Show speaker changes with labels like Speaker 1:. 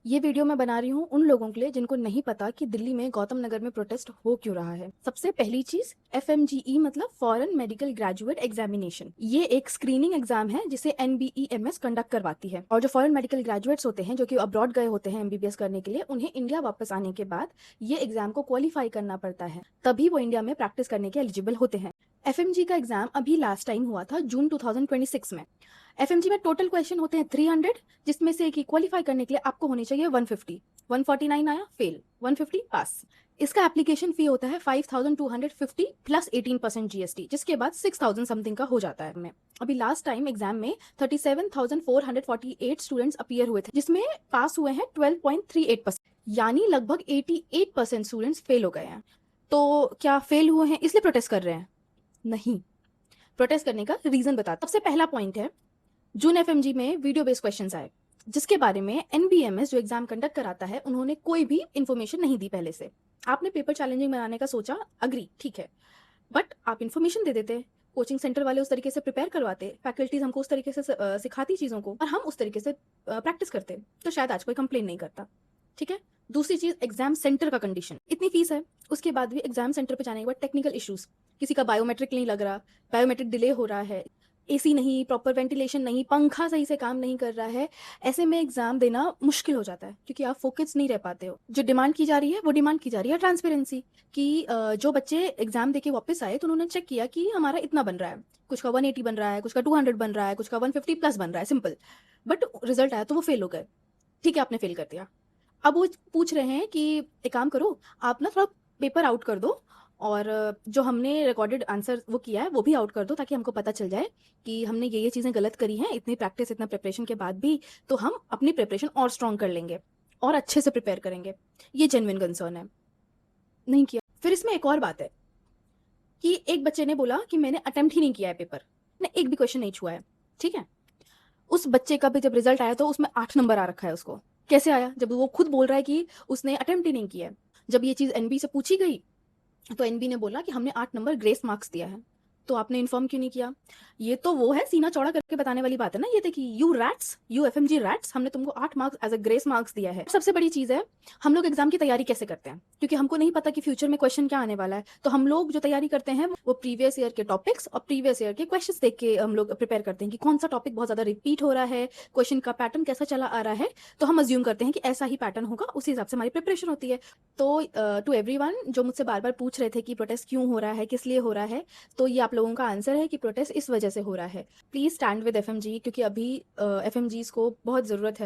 Speaker 1: ये वीडियो मैं बना रही हूँ उन लोगों के लिए जिनको नहीं पता कि दिल्ली में गौतम नगर में प्रोटेस्ट हो क्यों रहा है। सबसे पहली चीज FMGE मतलब फॉरेन मेडिकल ग्रेजुएट एग्जामिनेशन। ये एक स्क्रीनिंग एग्जाम है जिसे NBEMS कंडक्ट करवाती है और जो फॉरेन मेडिकल ग्रेजुएट्स होते हैं जो कि अब्रॉड गए होते हैं MBBS करने के लिए, उन्हें इंडिया वापस आने के बाद ये एग्जाम को क्वालिफाई करना पड़ता है, तभी वो इंडिया में प्रैक्टिस करने के एलिजिबल होते हैं। FMG का एग्जाम अभी लास्ट टाइम हुआ था जून 2026 में। FMG में टोटल क्वेश्चन होते हैं 300, जिसमें से कि क्वालिफाई करने के लिए आपको होनी चाहिए 150। 149 आया फेल, 150 पास। इसका एप्लीकेशन फी होता है 5250 प्लस 18% GST, जिसके बाद 6000 समथिंग का हो जाता है। अभी लास्ट टाइम एग्जाम में 37,448 स्टूडेंट्स अपीयर हुए थे, जिसमें पास हुए हैं 12.38%, यानी लगभग 88% स्टूडेंट्स फेल हो गए हैं। तो क्या फेल हुए हैं इसलिए प्रोटेस्ट कर रहे हैं? नहीं। प्रोटेस्ट करने का रीजन बताता। सबसे पहला पॉइंट है, जून FMG में वीडियो बेस्ड क्वेश्चंस आए, जिसके बारे में NBMS जो एग्जाम कंडक्ट कराता है उन्होंने कोई भी इन्फॉर्मेशन नहीं दी पहले से। आपने पेपर चैलेंजिंग बनाने का सोचा, अग्री, ठीक है, बट आप इन्फॉर्मेशन दे देते, कोचिंग सेंटर वाले उस तरीके से प्रिपेयर करवाते, फैकल्टीज हमको उस तरीके से सिखाती चीज़ों को और हम उस तरीके से प्रैक्टिस करते, तो शायद आज कोई कंप्लेन नहीं करता। ठीक है। दूसरी चीज, एग्जाम सेंटर का कंडीशन। इतनी फीस है, उसके बाद भी एग्जाम सेंटर पे जाने के बाद टेक्निकल इश्यूज, किसी का बायोमेट्रिक नहीं लग रहा, बायोमेट्रिक डिले हो रहा है, AC नहीं, प्रॉपर वेंटिलेशन नहीं, पंखा सही से काम नहीं कर रहा है, ऐसे में एग्जाम देना मुश्किल हो जाता है क्योंकि आप फोकस नहीं रह पाते हो। जो डिमांड की जा रही है वो डिमांड की जा रही है ट्रांसपेरेंसी कि जो बच्चे एग्जाम देके वापस आए तो उन्होंने चेक किया कि हमारा इतना बन रहा है, कुछ का 180 बन रहा है, कुछ का 200 बन रहा है, कुछ का 150 प्लस बन रहा है, सिंपल। बट रिजल्ट आया तो वो फेल हो गए। ठीक है, आपने फेल कर दिया। अब वो पूछ रहे हैं कि एक काम करो, आप ना थोड़ा पेपर आउट कर दो और जो हमने रिकॉर्डेड आंसर वो किया है वो भी आउट कर दो, ताकि हमको पता चल जाए कि हमने ये चीज़ें गलत करी हैं। इतनी प्रैक्टिस इतना प्रिपरेशन के बाद भी तो हम अपनी प्रिपरेशन और स्ट्रॉन्ग कर लेंगे और अच्छे से प्रिपेयर करेंगे। ये जेन्युइन कंसर्न है। नहीं किया। फिर इसमें एक और बात है कि एक बच्चे ने बोला कि मैंने अटेम्प्ट ही नहीं किया है पेपर, ने एक भी क्वेश्चन नहीं छुआ है। ठीक है। उस बच्चे का भी जब रिजल्ट आया तो उसमें 8 नंबर आ रखा है। उसको कैसे आया जब वो खुद बोल रहा है कि उसने अटेम्प्ट ही नहीं किया है? जब ये चीज NB से पूछी गई तो NB ने बोला कि हमने 8 नंबर ग्रेस मार्क्स दिया है। तो आपने इन्फॉर्म क्यों नहीं किया? ये तो वो है सीना चौड़ा करके बताने वाली बात है ना, ये थे कि you rats, you FMG rats, हमने तुमको 8 marks as a grace marks दिया है। सबसे बड़ी चीज है, हम लोग एग्जाम की तैयारी कैसे करते हैं, क्योंकि हमको नहीं पता कि फ्यूचर में क्वेश्चन क्या आने वाला है। तो हम लोग जो तैयारी करते हैं वो प्रीवियस ईयर के टॉपिक्स और प्रीवियस ईयर के क्वेश्चंस देख के हम लोग प्रिपेयर करते हैं कि कौन सा टॉपिक बहुत ज्यादा रिपीट हो रहा है, क्वेश्चन का पैटर्न कैसा चला आ रहा है। तो हम अज्यूम करते हैं कि ऐसा ही पैटर्न होगा, उसी हिसाब से हमारी प्रिपरेशन होती है। तो टू एवरीवन जो मुझसे बार बार पूछ रहे थे कि प्रोटेस्ट क्यों हो रहा है, किस लिए हो रहा है, तो ये आप लोगों का आंसर है कि प्रोटेस्ट इस वजह से हो रहा है। प्लीज स्टैंड विद FMG, क्योंकि अभी FMGs को बहुत जरूरत है।